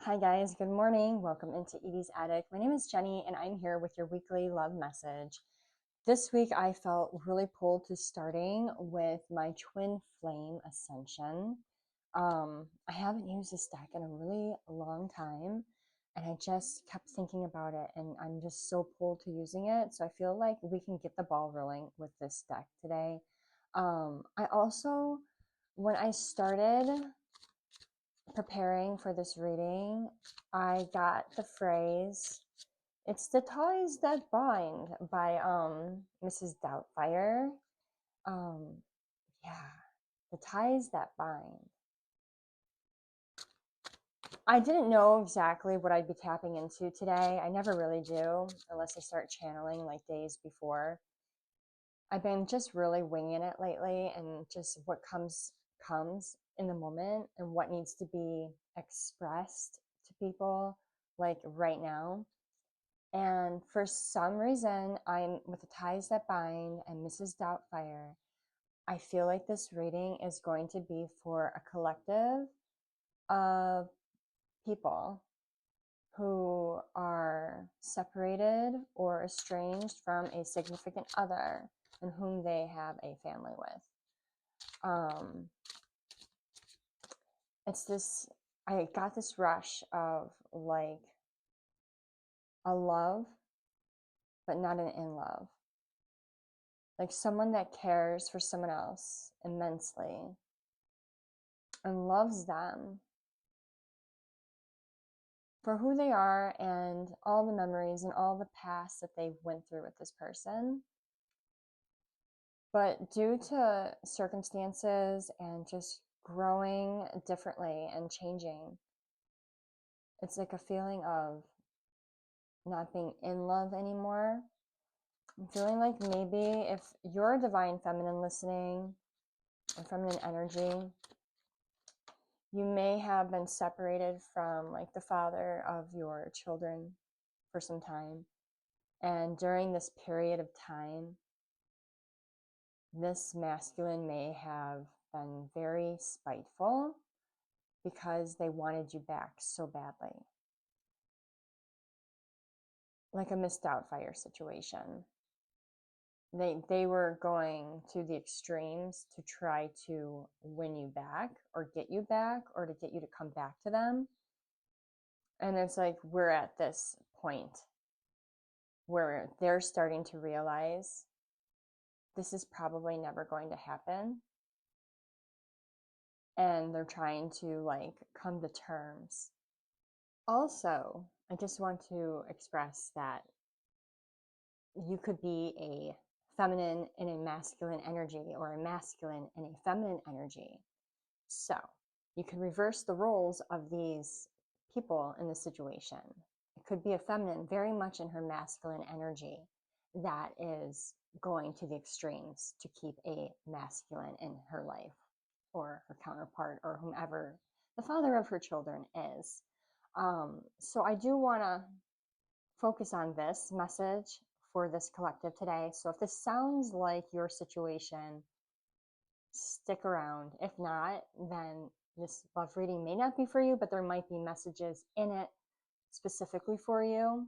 Hi guys, good morning. Welcome into Edie's Attic. My name is Jenny and I'm here with your weekly love message. This week I felt really pulled to starting with my twin flame ascension. I haven't used this deck in a really long time and I just kept thinking about it and I'm just so pulled to using it. So I feel like we can get the ball rolling with this deck today. I also, when I started preparing for this reading, I got the phrase, "It's the ties that bind" by Mrs. Doubtfire. Um, yeah, the ties that bind. I didn't know exactly what I'd be tapping into today. I never really do unless I start channeling like days before. I've been just really winging it lately and just what comes in the moment and what needs to be expressed to people like right now. And for some reason, I'm with the ties that bind and Mrs. Doubtfire. I feel like this reading is going to be for a collective of people who are separated or estranged from a significant other and whom they have a family with. It's this, I got this rush of like a love, but not an in love. Like someone that cares for someone else immensely and loves them for who they are and all the memories and all the past that they went through with this person. But due to circumstances and just growing differently and changing, it's like a feeling of not being in love anymore. I'm feeling like maybe if you're a divine feminine listening or feminine energy, you may have been separated from like the father of your children for some time. And during this period of time, this masculine may have been very spiteful because they wanted you back so badly. Like a Miss Doubtfire situation. They were going to the extremes to try to win you back or get you back or to get you to come back to them. And it's like we're at this point where they're starting to realize this is probably never going to happen. And they're trying to like come to terms. Also, I just want to express that you could be a feminine in a masculine energy or a masculine in a feminine energy. So you can reverse the roles of these people in the situation. It could be a feminine very much in her masculine energy that is going to the extremes to keep a masculine in her life or her counterpart or whomever the father of her children is. So I do want to focus on this message for this collective today. So if this sounds like your situation, stick around. If not, then this love reading may not be for you, but there might be messages in it specifically for you.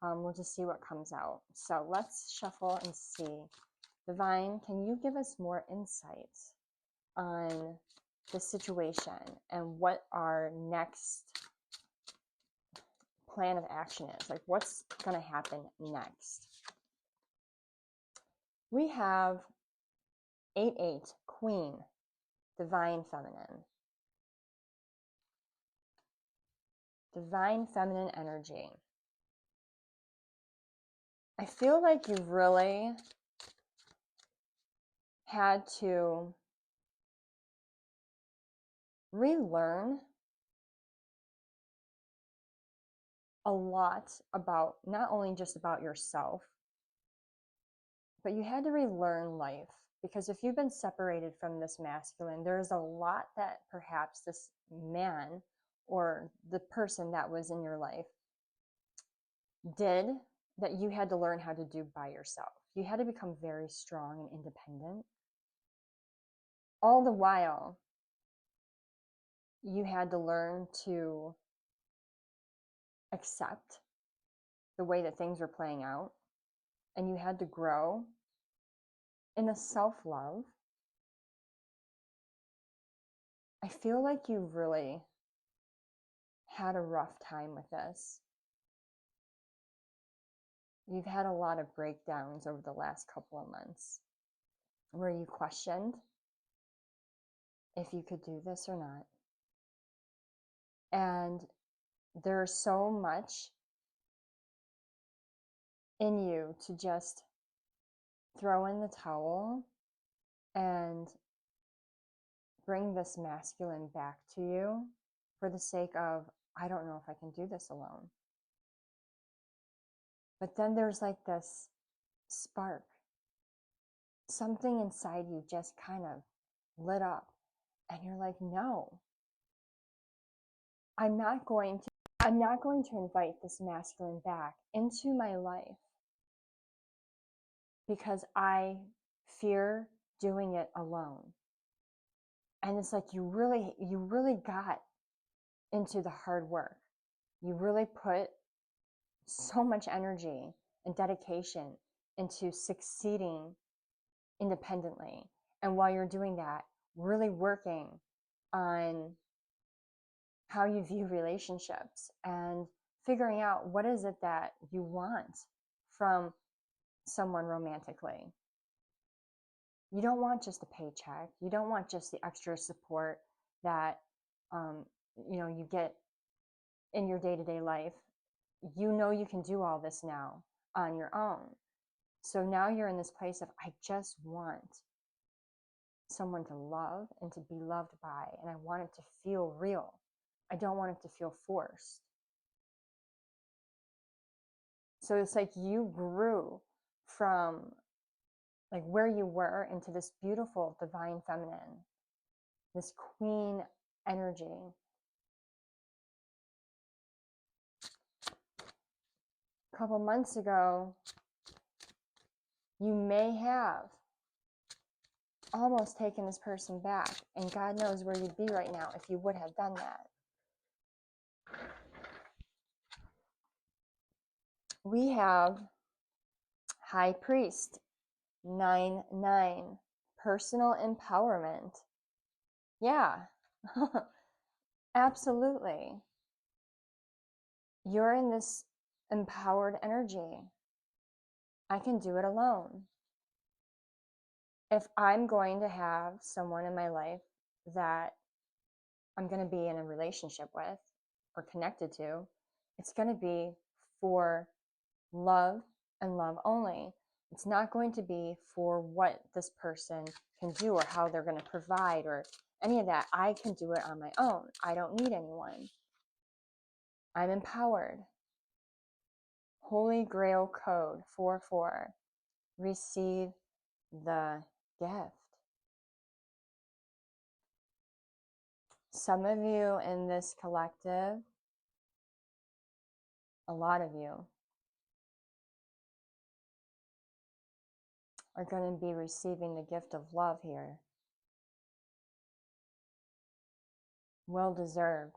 We'll just see what comes out. So let's shuffle and see. Divine, can you give us more insights on the situation and what our next plan of action is? Like what's going to happen next? We have 8-8, Queen, Divine Feminine. Divine Feminine energy. I feel like you've really had to relearn a lot about not only just about yourself, but you had to relearn life. Because if you've been separated from this masculine, there's a lot that perhaps this man or the person that was in your life did that you had to learn how to do by yourself. You had to become very strong and independent. All the while, you had to learn to accept the way that things were playing out, and you had to grow in a self-love, I feel like you really had a rough time with this. You've had a lot of breakdowns over the last couple of months where you questioned if you could do this or not. And there's so much in you to just throw in the towel and bring this masculine back to you for the sake of, I don't know if I can do this alone. But then there's like this spark. Something inside you just kind of lit up. And you're like, no, I'm not going to invite this masculine back into my life because I fear doing it alone. And it's like you really got into the hard work. You really put so much energy and dedication into succeeding independently. And while you're doing that, really working on how you view relationships and figuring out what is it that you want from someone romantically. You don't want just a paycheck. You don't want just the extra support that you get in your day-to-day life. You know you can do all this now on your own. So now you're in this place of, I just want someone to love and to be loved by, and I want it to feel real. I don't want it to feel forced. So it's like you grew from like where you were into this beautiful divine feminine, this queen energy. A couple months ago, you may have almost taken this person back, and God knows where you'd be right now if you would have done that. We have High Priest, 9-9, personal empowerment. Yeah, absolutely. You're in this empowered energy. I can do it alone. If I'm going to have someone in my life that I'm going to be in a relationship with or connected to, it's going to be for love and love only. It's not going to be for what this person can do or how they're going to provide or any of that. I can do it on my own. I don't need anyone. I'm empowered. Holy Grail Code 44. Receive the gift. Some of you in this collective, a lot of you, are going to be receiving the gift of love here. Well deserved.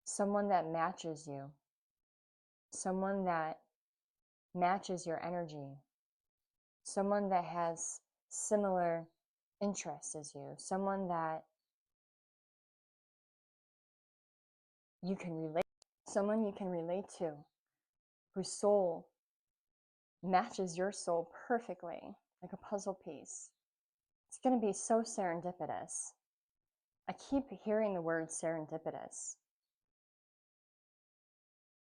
Someone that matches you. Someone that matches your energy. Someone that has similar interests as you. Someone that you can relate. Someone you can relate to. Whose soul matches your soul perfectly, like a puzzle piece. It's going to be so serendipitous. I keep hearing the word serendipitous.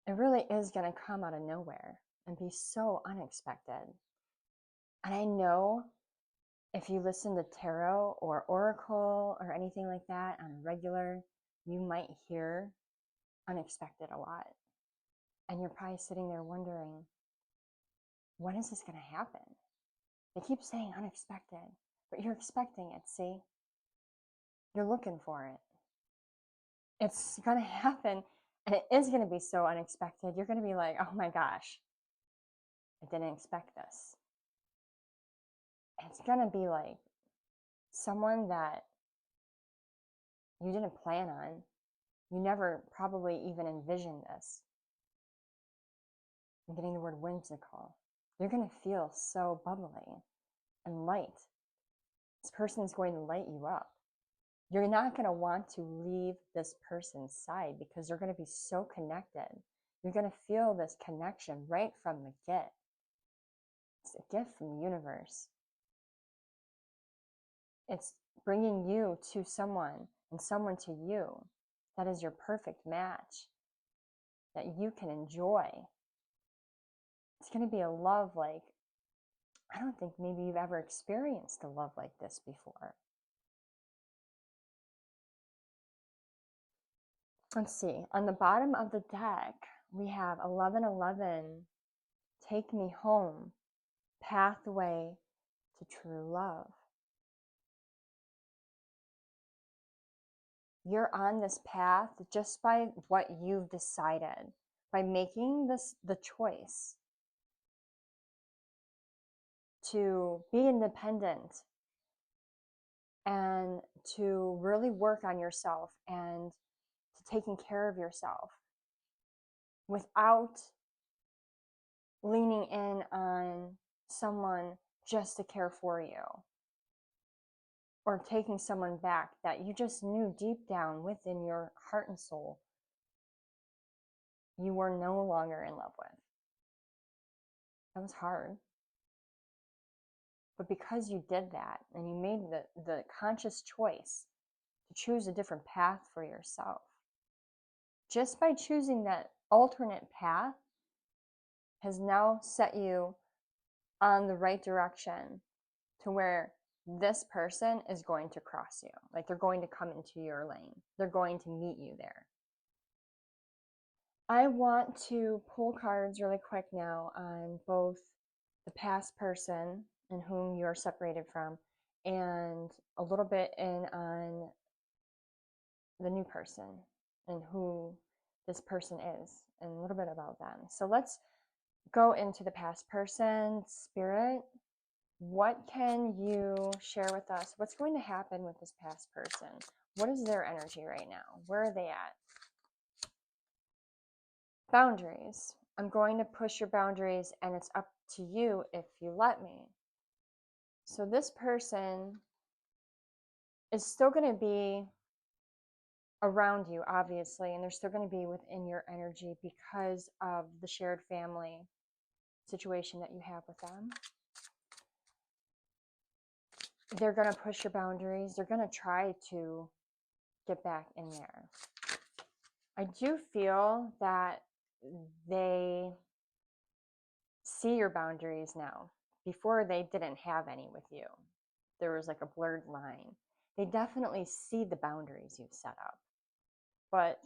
It really is going to come out of nowhere and be so unexpected. And I know if you listen to tarot or oracle or anything like that on a regular, you might hear unexpected a lot. And you're probably sitting there wondering, when is this going to happen? They keep saying unexpected, but you're expecting it, see? You're looking for it. It's going to happen, and it is going to be so unexpected. You're going to be like, oh my gosh, I didn't expect this. It's going to be like someone that you didn't plan on. You never probably even envisioned this. I'm getting the word whimsical. You're going to feel so bubbly and light. This person is going to light you up. You're not going to want to leave this person's side because they're going to be so connected. You're going to feel this connection right from the get. It's a gift from the universe. It's bringing you to someone and someone to you that is your perfect match, that you can enjoy. It's going to be a love like, I don't think maybe you've ever experienced a love like this before. Let's see, on the bottom of the deck, we have 1111, take me home, pathway to true love. You're on this path just by what you've decided, by making the choice to be independent and to really work on yourself and to taking care of yourself without leaning in on someone just to care for you, or taking someone back that you just knew deep down within your heart and soul you were no longer in love with. That was hard. But because you did that and you made the conscious choice to choose a different path for yourself, just by choosing that alternate path has now set you on the right direction to where this person is going to cross you. Like they're going to come into your lane. They're going to meet you there. I want to pull cards really quick now on both the past person and whom you're separated from, and a little bit in on the new person and who this person is, and a little bit about them. So let's go into the past person. Spirit, what can you share with us? What's going to happen with this past person? What is their energy right now? Where are they at? Boundaries. I'm going to push your boundaries, and it's up to you if you let me. So this person is still going to be around you, obviously, and they're still going to be within your energy because of the shared family situation that you have with them. They're going to push your boundaries. They're going to try to get back in there. I do feel that they see your boundaries now. Before, they didn't have any with you. There was like a blurred line. They definitely see the boundaries you've set up. But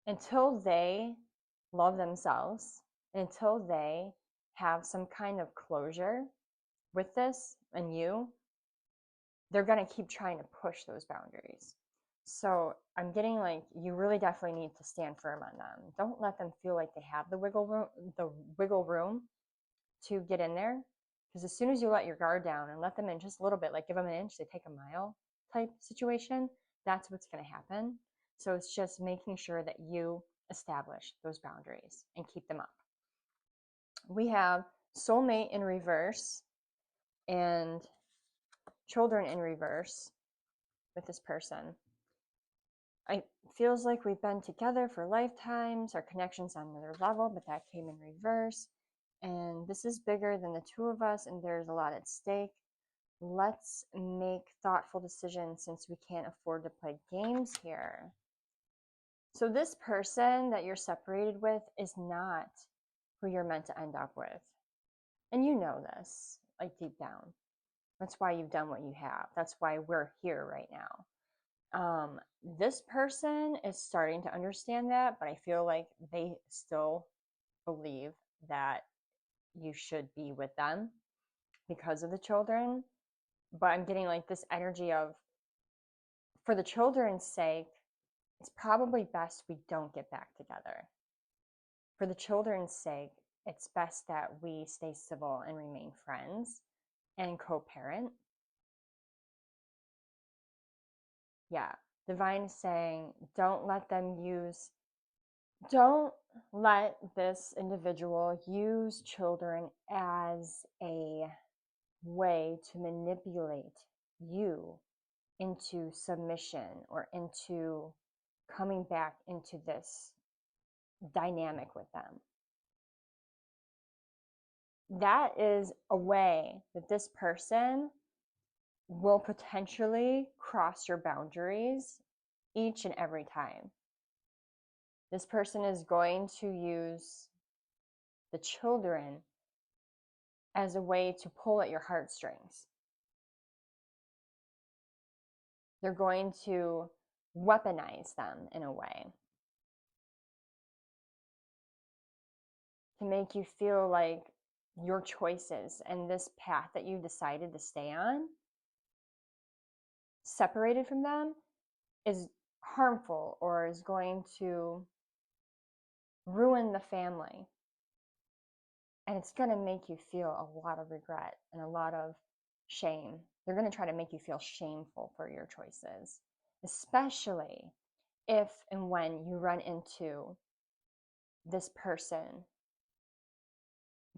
until they love themselves, until they have some kind of closure with this and you, they're going to keep trying to push those boundaries. So I'm getting like, you really definitely need to stand firm on them. Don't let them feel like they have the wiggle room to get in there. Because as soon as you let your guard down and let them in just a little bit, like give them an inch, they take a mile type situation, that's what's going to happen. So it's just making sure that you establish those boundaries and keep them up. We have soulmate in reverse and children in reverse with this person. It feels like we've been together for lifetimes. Our connection's on another level, but that came in reverse. And this is bigger than the two of us, and there's a lot at stake. Let's make thoughtful decisions since we can't afford to play games here. So this person that you're separated with is not who you're meant to end up with. And you know this, like deep down. That's why you've done what you have. That's why we're here right now. This person is starting to understand that, but I feel like they still believe that you should be with them because of the children. But I'm getting like this energy of, for the children's sake, it's probably best we don't get back together. For the children's sake, it's best that we stay civil and remain friends and co-parent. Yeah, divine is saying, don't let them use, don't let this individual use children as a way to manipulate you into submission or into coming back into this dynamic with them. That is a way that this person will potentially cross your boundaries each and every time. This person is going to use the children as a way to pull at your heartstrings. They're going to weaponize them in a way to make you feel like your choices and this path that you decided to stay on, separated from them, is harmful or is going to ruin the family. And it's going to make you feel a lot of regret and a lot of shame. They're going to try to make you feel shameful for your choices, especially if and when you run into this person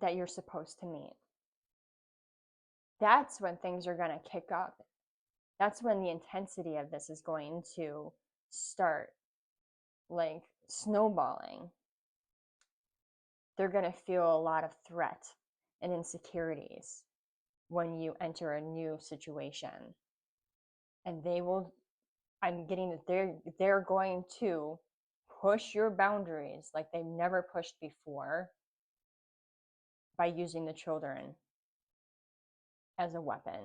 that you're supposed to meet. That's when things are going to kick up. That's when the intensity of this is going to start like snowballing. They're going to feel a lot of threat and insecurities when you enter a new situation. And they will, I'm getting that they're going to push your boundaries like they've never pushed before by using the children as a weapon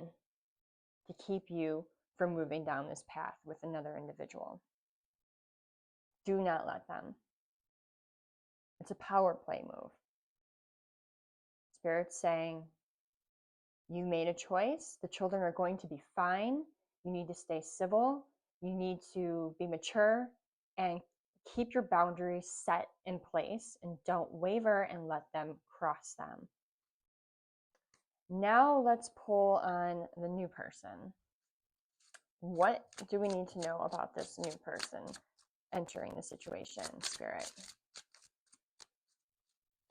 to keep you from moving down this path with another individual. Do not let them. It's a power play move. Spirit's saying, you made a choice. The children are going to be fine. You need to stay civil. You need to be mature and keep your boundaries set in place and don't waver and let them cross them. Now let's pull on the new person. What do we need to know about this new person entering the situation, Spirit?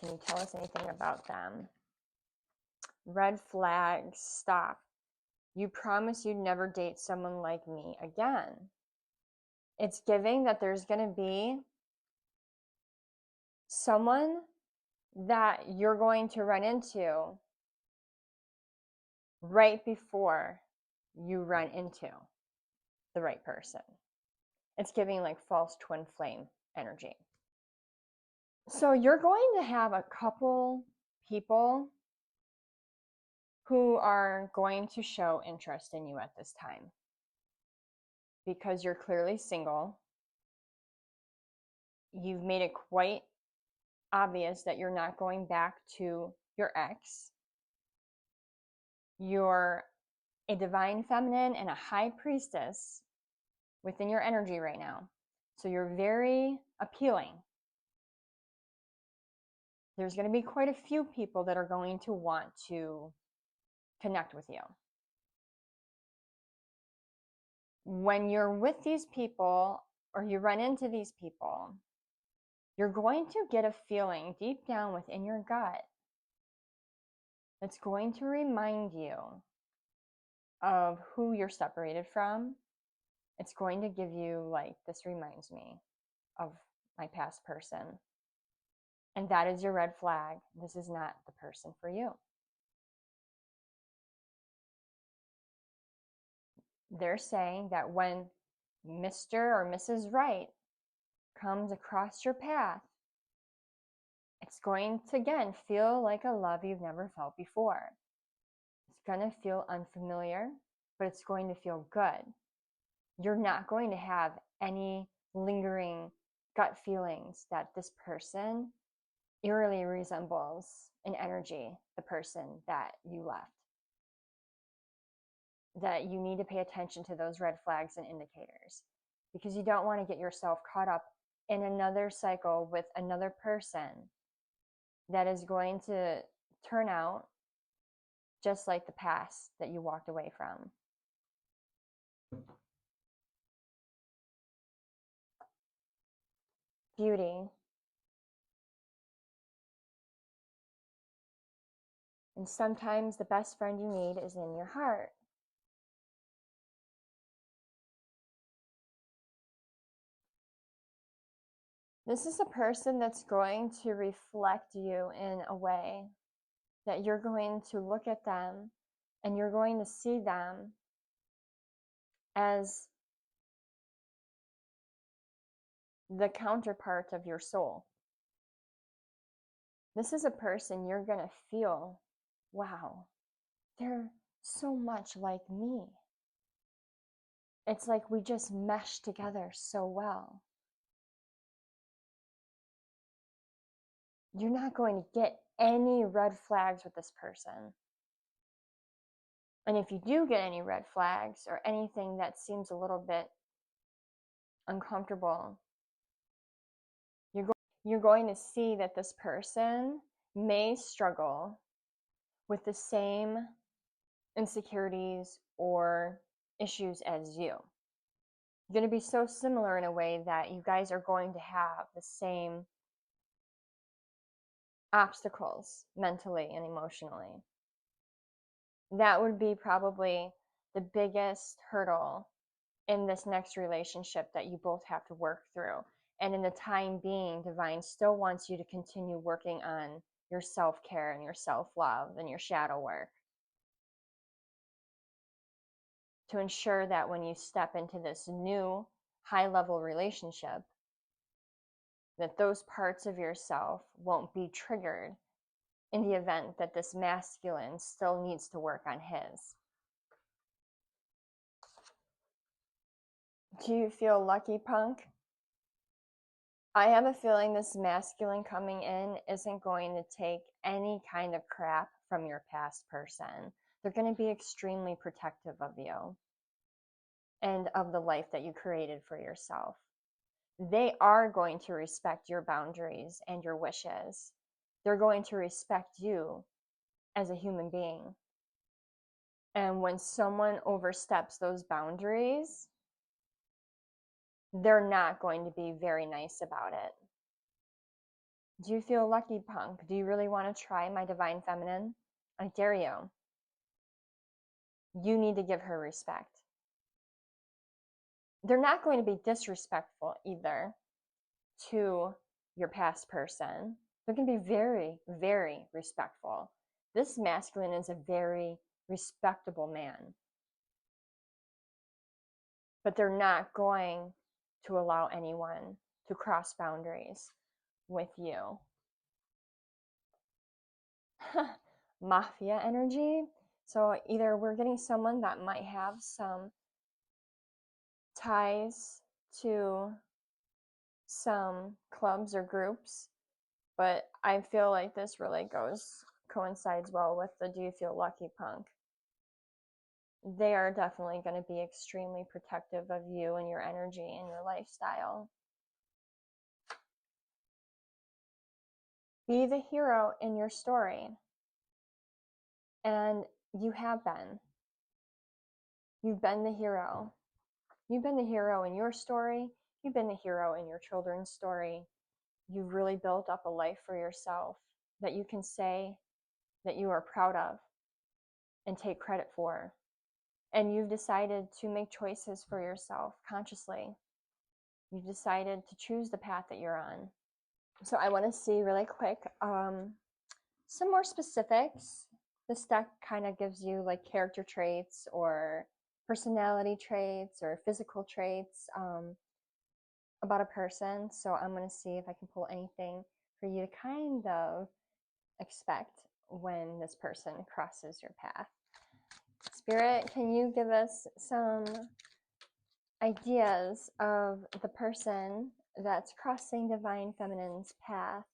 Can you tell us anything about them? Red flags, stop. You promise you'd never date someone like me again. It's giving that there's going to be someone that you're going to run into right before you run into the right person. It's giving like false twin flame energy. So you're going to have a couple people who are going to show interest in you at this time because you're clearly single. You've made it quite obvious that you're not going back to your ex. You're a divine feminine and a high priestess within your energy right now. So you're very appealing. There's going to be quite a few people that are going to want to connect with you. When you're with these people or you run into these people, you're going to get a feeling deep down within your gut that's going to remind you of who you're separated from. It's going to give you like, this reminds me of my past person. And that is your red flag. This is not the person for you. They're saying that when Mr. or Mrs. Right comes across your path, it's going to, again, feel like a love you've never felt before. It's going to feel unfamiliar, but it's going to feel good. You're not going to have any lingering gut feelings that this person eerily resembles in energy the person that you left. That you need to pay attention to those red flags and indicators because you don't want to get yourself caught up in another cycle with another person that is going to turn out just like the past that you walked away from. Beauty. And sometimes the best friend you need is in your heart. This is a person that's going to reflect you in a way that you're going to look at them and you're going to see them as the counterpart of your soul. This is a person you're going to feel, wow, they're so much like me. It's like we just mesh together so well. You're not going to get any red flags with this person. And if you do get any red flags or anything that seems a little bit uncomfortable, you're going to see that this person may struggle with the same insecurities or issues as you. You're going to be so similar in a way that you guys are going to have the same obstacles mentally and emotionally. That would be probably the biggest hurdle in this next relationship that you both have to work through. And in the time being, Divine still wants you to continue working on your self-care and your self-love and your shadow work to ensure that when you step into this new high-level relationship, that those parts of yourself won't be triggered in the event that this masculine still needs to work on his. Do you feel lucky, punk? I have a feeling this masculine coming in isn't going to take any kind of crap from your past person. They're going to be extremely protective of you and of the life that you created for yourself. They are going to respect your boundaries and your wishes. They're going to respect you as a human being. And when someone oversteps those boundaries, they're not going to be very nice about it. Do you feel lucky, punk? Do you really want to try my divine feminine? I dare you. You need to give her respect. They're not going to be disrespectful either to your past person. They're going to be very, very respectful. This masculine is a very respectable man. But they're not going to allow anyone to cross boundaries with you. Mafia energy. So either we're getting someone that might have some ties to some clubs or groups, but I feel like this really coincides well with the do you feel lucky, punk. They are definitely going to be extremely protective of you and your energy and your lifestyle. Be the hero in your story. And you have been. You've been the hero. You've been the hero in your story. You've been the hero in your children's story. You've really built up a life for yourself that you can say that you are proud of and take credit for. And you've decided to make choices for yourself consciously. You've decided to choose the path that you're on. So I want to see really quick some more specifics. This deck kind of gives you like character traits or personality traits or physical traits about a person. So I'm going to see if I can pull anything for you to kind of expect when this person crosses your path. Spirit, can you give us some ideas of the person that's crossing Divine Feminine's path?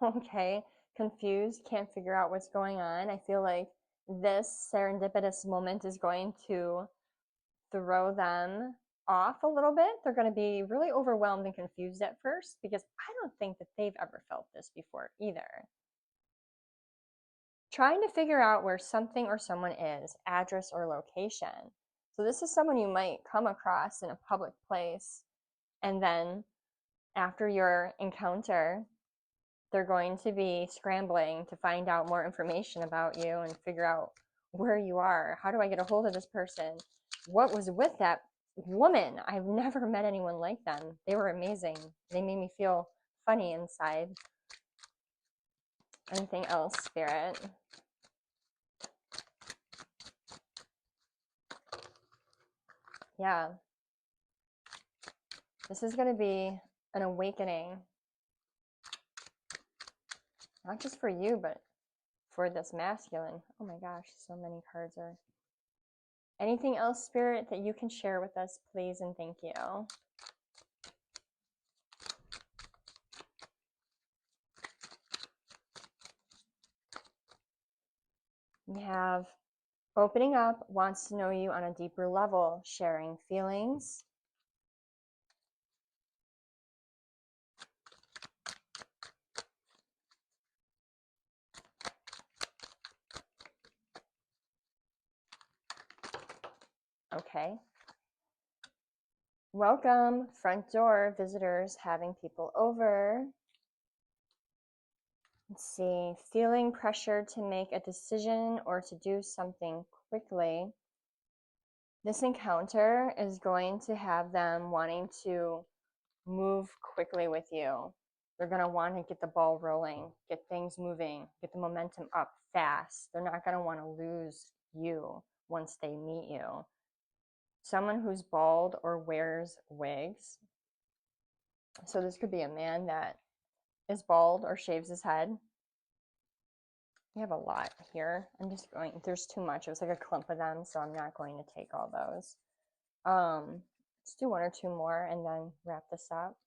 Okay, confused, can't figure out what's going on. I feel like this serendipitous moment is going to throw them off a little bit. They're going to be really overwhelmed and confused at first because I don't think that they've ever felt this before either. Trying to figure out where something or someone is, address or location. So this is someone you might come across in a public place, and then after your encounter, They're going to be scrambling to find out more information about you and figure out where you are. How do I get a hold of this person? What was with that woman? I've never met anyone like them. They were amazing. They made me feel funny inside. Anything else, Spirit? Yeah. This is going to be an awakening. Not just for you, but for this masculine. Oh my gosh, so many cards are. Anything else, Spirit, that you can share with us, please, and thank you. We have opening up, wants to know you on a deeper level, sharing feelings. Okay. Welcome, front door, visitors, having people over. Let's see, feeling pressure to make a decision or to do something quickly. This encounter is going to have them wanting to move quickly with you. They're going to want to get the ball rolling, get things moving, get the momentum up fast. They're not going to want to lose you once they meet you. Someone who's bald or wears wigs. So this could be a man that is bald or shaves his head. We have a lot here. I'm just going, there's too much. It was like a clump of them, so I'm not going to take all those. Let's do one or two more and then wrap this up.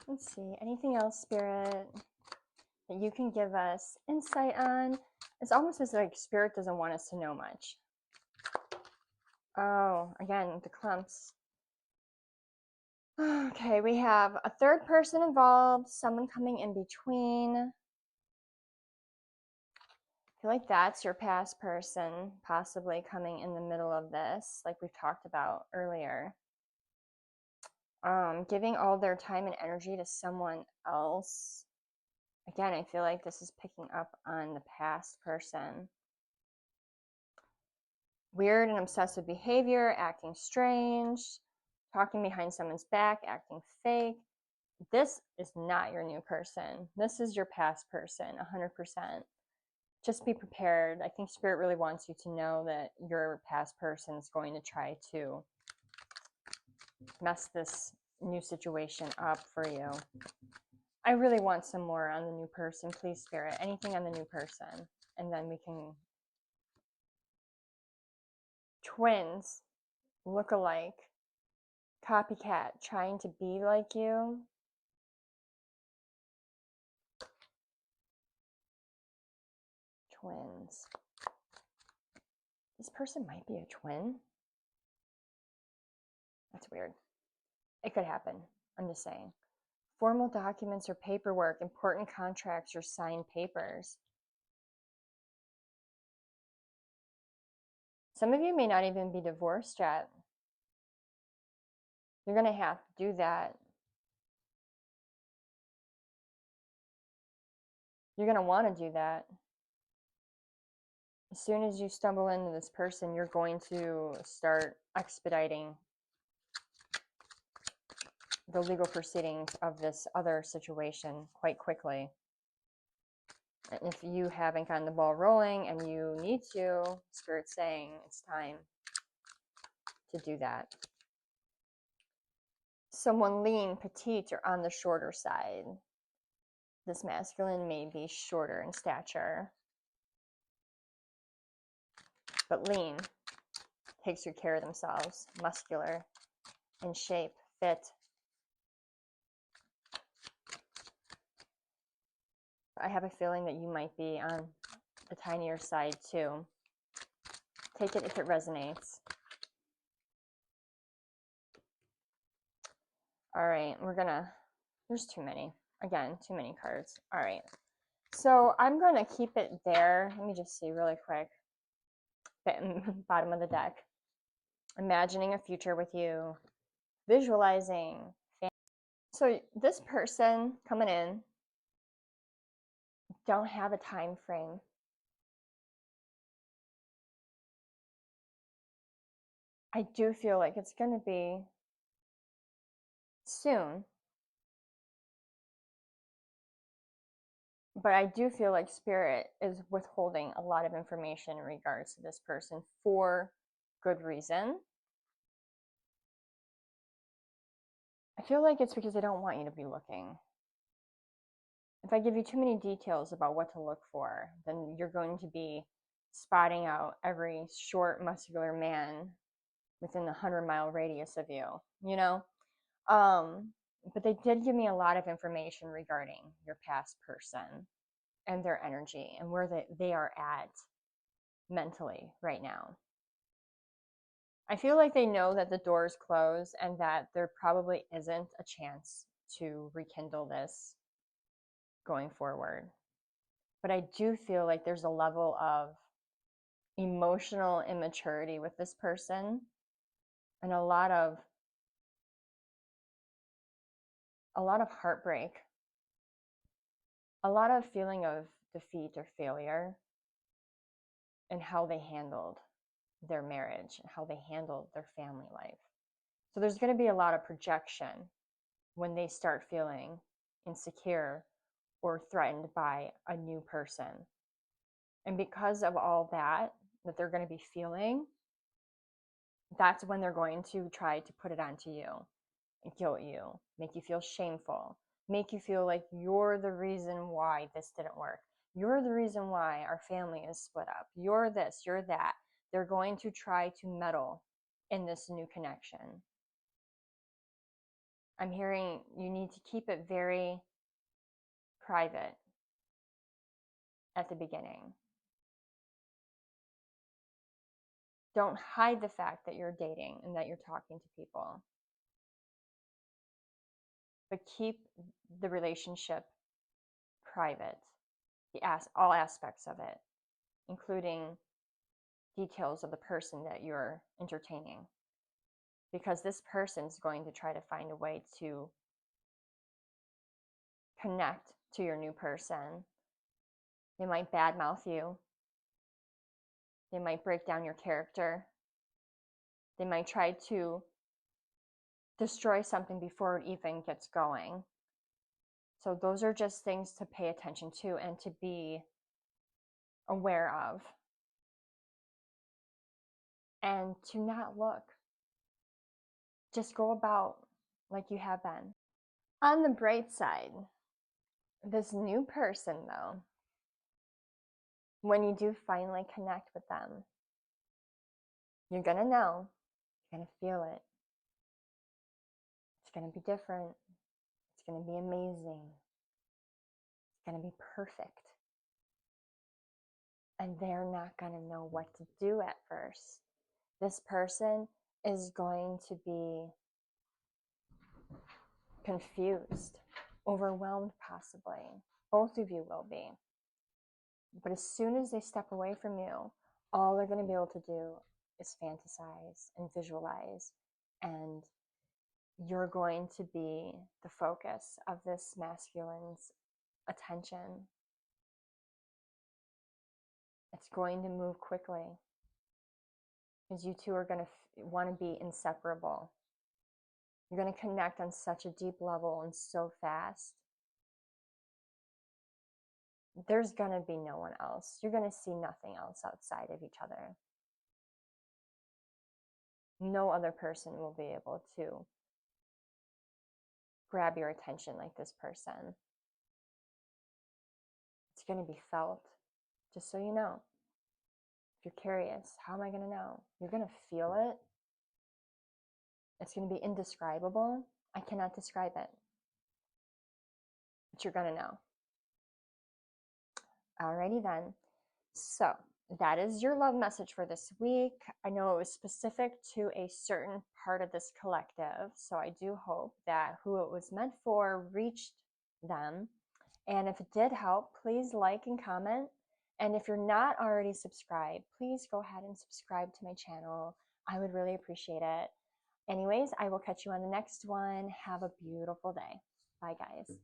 Let's see, anything else, Spirit, that you can give us insight on? It's almost as like Spirit doesn't want us to know much. Oh, again, the clumps. Okay, we have a third person involved, someone coming in between. I feel like that's your past person possibly coming in the middle of this, like we've talked about earlier. Giving all their time and energy to someone else. Again, I feel like this is picking up on the past person. Weird and obsessive behavior, acting strange, talking behind someone's back, acting fake. This is not your new person. This is your past person, 100%. Just be prepared. I think Spirit really wants you to know that your past person is going to try to mess this new situation up for you. I really want some more on the new person, please, Spirit. Anything on the new person. And then we can... Twins, look-alike, copycat, trying to be like you. Twins. This person might be a twin. That's weird. It could happen. I'm just saying. Formal documents or paperwork, important contracts or signed papers. Some of you may not even be divorced yet. You're going to have to do that. You're going to want to do that. As soon as you stumble into this person, you're going to start expediting the legal proceedings of this other situation quite quickly. And if you haven't gotten the ball rolling and you need to, Spirit's saying it's time to do that. Someone lean, petite, or on the shorter side. This masculine may be shorter in stature, but lean, takes good care of themselves, muscular, in shape, fit. I have a feeling that you might be on the tinier side too. Take it if it resonates. All right, there's too many. Again, too many cards. All right, so I'm going to keep it there. Let me just see really quick. Bottom of the deck. Imagining a future with you. Visualizing. So this person coming in don't have a time frame. I do feel like it's going to be soon, but I do feel like Spirit is withholding a lot of information in regards to this person for good reason. I feel like it's because they don't want you to be looking. If I give you too many details about what to look for, then you're going to be spotting out every short, muscular man within the 100-mile radius of you, you know? But they did give me a lot of information regarding your past person and their energy and where they are at mentally right now. I feel like they know that the door is closed and that there probably isn't a chance to rekindle this going forward. But I do feel like there's a level of emotional immaturity with this person and a lot of heartbreak, a lot of feeling of defeat or failure in how they handled their marriage and how they handled their family life. So there's going to be a lot of projection when they start feeling insecure or threatened by a new person. And because of all that they're going to be feeling, that's when they're going to try to put it onto you and guilt you, make you feel shameful, make you feel like you're the reason why this didn't work. You're the reason why our family is split up. You're this, you're that. They're going to try to meddle in this new connection. I'm hearing you need to keep it very private at the beginning. Don't hide the fact that you're dating and that you're talking to people. But keep the relationship private, all aspects of it, including details of the person that you're entertaining. Because this person is going to try to find a way to connect to your new person. They might badmouth you. They might break down your character. They might try to destroy something before it even gets going. So those are just things to pay attention to and to be aware of. And to not look. Just go about like you have been. On the bright side, this new person, though, when you do finally connect with them, you're going to know, you're going to feel it. It's going to be different. It's going to be amazing. It's going to be perfect. And they're not going to know what to do at first. This person is going to be confused, overwhelmed possibly. Both of you will be. But as soon as they step away from you, all they're going to be able to do is fantasize and visualize. And you're going to be the focus of this masculine's attention. It's going to move quickly because you two are going to want to be inseparable. You're going to connect on such a deep level and so fast. There's going to be no one else. You're going to see nothing else outside of each other. No other person will be able to grab your attention like this person. It's going to be felt, just so you know. If you're curious, how am I going to know? You're going to feel it. It's going to be indescribable. I cannot describe it. But you're going to know. Alrighty then. So that is your love message for this week. I know it was specific to a certain part of this collective, so I do hope that who it was meant for reached them. And if it did help, please like and comment. And if you're not already subscribed, please go ahead and subscribe to my channel. I would really appreciate it. Anyways, I will catch you on the next one. Have a beautiful day. Bye, guys.